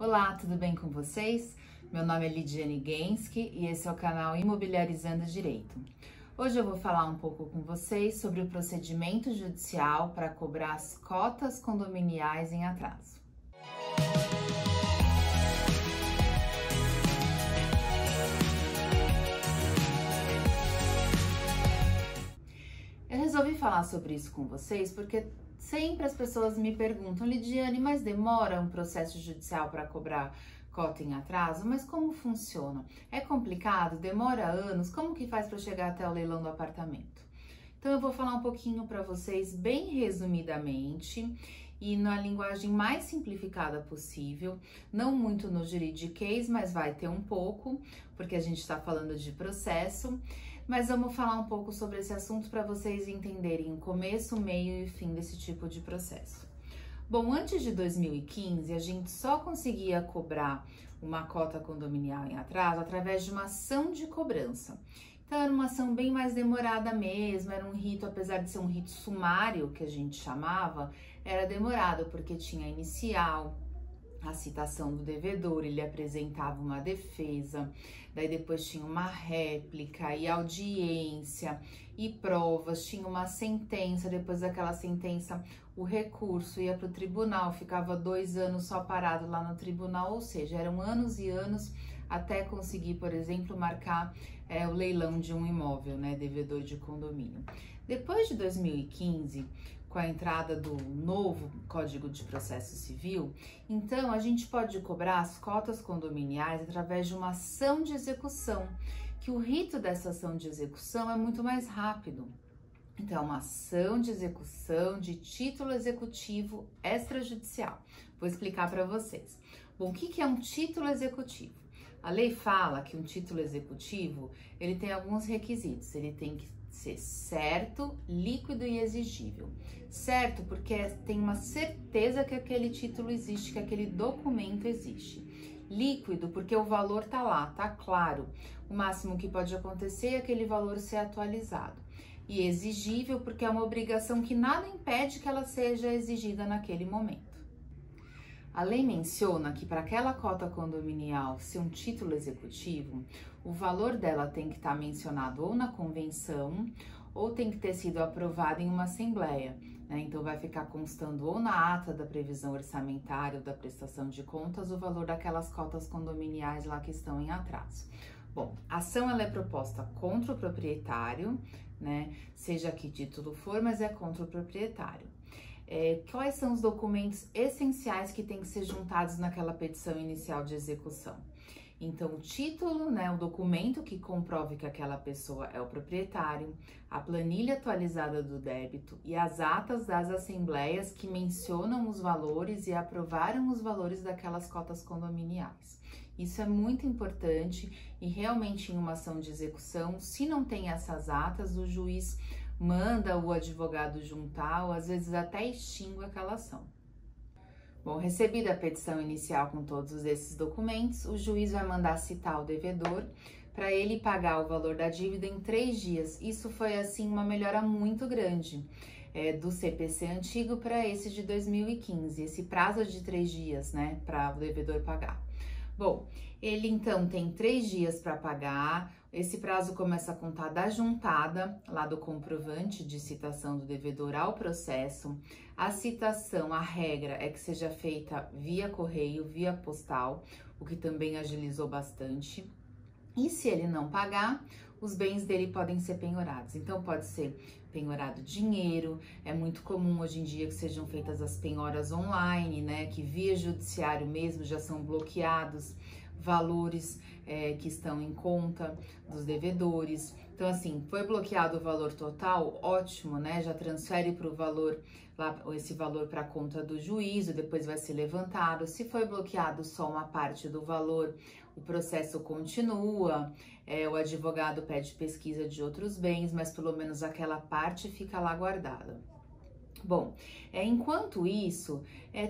Olá, tudo bem com vocês? Meu nome é Lidiane Genski e esse é o canal Imobiliarizando Direito. Hoje eu vou falar um pouco com vocês sobre o procedimento judicial para cobrar as cotas condominiais em atraso. Eu resolvi falar sobre isso com vocês porque sempre as pessoas me perguntam: Lidiane, mas demora um processo judicial para cobrar cota em atraso? Mas como funciona? É complicado? Demora anos? Como que faz para chegar até o leilão do apartamento? Então eu vou falar um pouquinho para vocês bem resumidamente e na linguagem mais simplificada possível, não muito no juridiquês, mas vai ter um pouco, porque a gente está falando de processo. Mas vamos falar um pouco sobre esse assunto para vocês entenderem o começo, meio e fim desse tipo de processo. Bom, antes de 2015, a gente só conseguia cobrar uma cota condominial em atraso através de uma ação de cobrança. Então, era uma ação bem mais demorada mesmo, era um rito, apesar de ser um rito sumário, que a gente chamava, era demorado, porque tinha inicial, a citação do devedor, ele apresentava uma defesa, daí depois tinha uma réplica e audiência e provas, tinha uma sentença, depois daquela sentença o recurso ia para o tribunal, ficava 2 anos só parado lá no tribunal, ou seja, eram anos e anos até conseguir, por exemplo, marcar o leilão de um imóvel, né, devedor de condomínio. Depois de 2015, com a entrada do novo Código de Processo Civil, então a gente pode cobrar as cotas condominiais através de uma ação de execução, que o rito dessa ação de execução é muito mais rápido. Então, uma ação de execução de título executivo extrajudicial. Vou explicar para vocês. Bom, o que é um título executivo? A lei fala que um título executivo, ele tem alguns requisitos, ele tem que ser certo, líquido e exigível. Certo, porque tem uma certeza que aquele título existe, que aquele documento existe. Líquido, porque o valor tá lá, tá claro. O máximo que pode acontecer é aquele valor ser atualizado. E exigível, porque é uma obrigação que nada impede que ela seja exigida naquele momento. A lei menciona que para aquela cota condominial ser um título executivo, o valor dela tem que estar mencionado ou na convenção ou tem que ter sido aprovado em uma assembleia, né? Então vai ficar constando ou na ata da previsão orçamentária ou da prestação de contas o valor daquelas cotas condominiais lá que estão em atraso. Bom, a ação ela é proposta contra o proprietário, né? Seja que título for, mas é contra o proprietário. Quais são os documentos essenciais que têm que ser juntados naquela petição inicial de execução? Então, o título, né, o documento que comprove que aquela pessoa é o proprietário, a planilha atualizada do débito e as atas das assembleias que mencionam os valores e aprovaram os valores daquelas cotas condominiais. Isso é muito importante e realmente em uma ação de execução, se não tem essas atas, o juiz manda o advogado juntar ou às vezes até extingue aquela ação. Bom, recebida a petição inicial com todos esses documentos, o juiz vai mandar citar o devedor para ele pagar o valor da dívida em 3 dias. Isso foi, assim, uma melhora muito grande do CPC antigo para esse de 2015, esse prazo de 3 dias, né, para o devedor pagar. Bom, ele então tem 3 dias para pagar. Esse prazo começa a contar da juntada lá do comprovante de citação do devedor ao processo. A citação, a regra é que seja feita via correio, via postal, o que também agilizou bastante. E se ele não pagar, os bens dele podem ser penhorados. Então pode ser penhorado dinheiro, é muito comum hoje em dia que sejam feitas as penhoras online, né, que via judiciário mesmo já são bloqueados valores que estão em conta dos devedores. Então, assim, foi bloqueado o valor total, ótimo, né? Já transfere para o valor, lá, esse valor para a conta do juízo, depois vai ser levantado. Se foi bloqueado só uma parte do valor, o processo continua, o advogado pede pesquisa de outros bens, mas pelo menos aquela parte fica lá guardada. Bom, enquanto isso,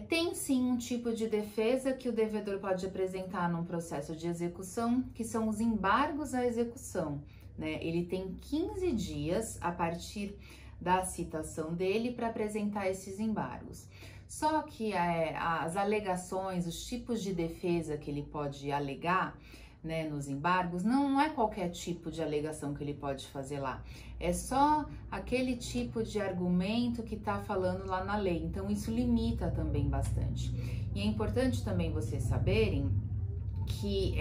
tem sim um tipo de defesa que o devedor pode apresentar num processo de execução, que são os embargos à execução, né? Ele tem 15 dias a partir da citação dele para apresentar esses embargos. Só que as alegações, os tipos de defesa que ele pode alegar, né, nos embargos, não é qualquer tipo de alegação que ele pode fazer lá. É só aquele tipo de argumento que está falando lá na lei. Então, isso limita também bastante. E é importante também vocês saberem que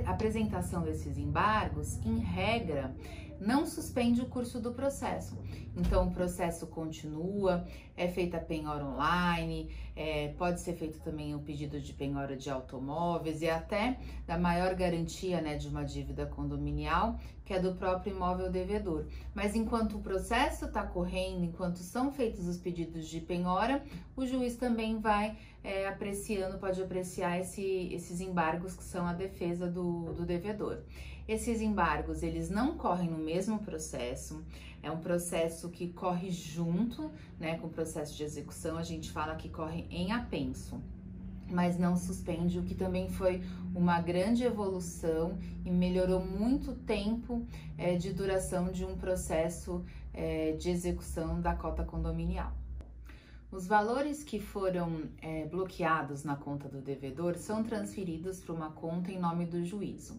a apresentação desses embargos, em regra, não suspende o curso do processo. Então, o processo continua, é feita a penhora online, pode ser feito também o pedido de penhora de automóveis e até da maior garantia, né, de uma dívida condominial, que é do próprio imóvel devedor. Mas enquanto o processo está correndo, enquanto são feitos os pedidos de penhora, o juiz também vai pode apreciar esses embargos que são a defesa do devedor. Esses embargos, eles não correm no mesmo processo, é um processo que corre junto, né, com o processo de execução, a gente fala que corre em apenso, mas não suspende, o que também foi uma grande evolução e melhorou muito o tempo de duração de um processo de execução da cota condominial. Os valores que foram bloqueados na conta do devedor são transferidos para uma conta em nome do juízo.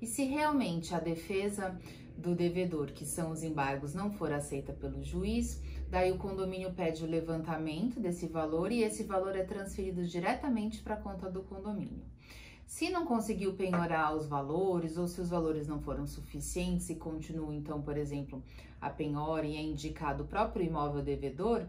E se realmente a defesa do devedor, que são os embargos, não for aceita pelo juiz, daí o condomínio pede o levantamento desse valor e esse valor é transferido diretamente para a conta do condomínio. Se não conseguiu penhorar os valores ou se os valores não foram suficientes e continua então, por exemplo, a penhora e é indicado o próprio imóvel devedor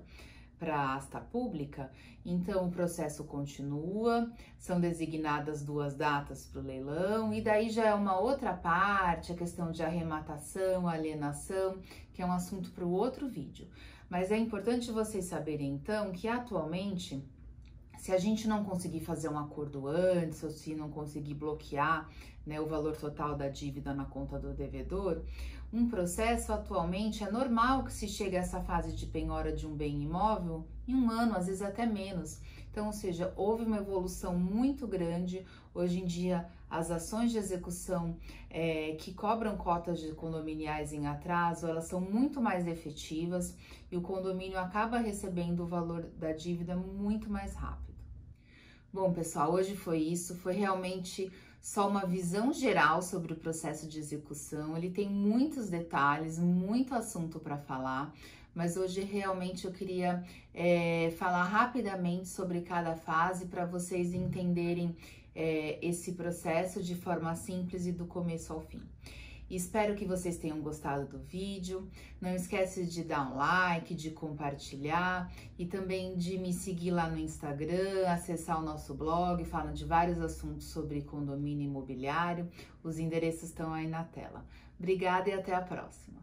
para a asta pública, então o processo continua, são designadas 2 datas para o leilão e daí já é uma outra parte, a questão de arrematação, alienação, que é um assunto para o outro vídeo. Mas é importante vocês saberem então que atualmente, se a gente não conseguir fazer um acordo antes ou se não conseguir bloquear, né, o valor total da dívida na conta do devedor, um processo atualmente é normal que se chegue a essa fase de penhora de um bem imóvel em 1 ano, às vezes até menos. Então, ou seja, houve uma evolução muito grande. Hoje em dia, as ações de execução que cobram cotas de condominiais em atraso, elas são muito mais efetivas e o condomínio acaba recebendo o valor da dívida muito mais rápido. Bom, pessoal, hoje foi isso. Foi realmente só uma visão geral sobre o processo de execução. Ele tem muitos detalhes, muito assunto para falar, mas hoje realmente eu queria falar rapidamente sobre cada fase para vocês entenderem esse processo de forma simples e do começo ao fim. Espero que vocês tenham gostado do vídeo. Não esquece de dar um like, de compartilhar e também de me seguir lá no Instagram, acessar o nosso blog, fala de vários assuntos sobre condomínio imobiliário. Os endereços estão aí na tela. Obrigada e até a próxima.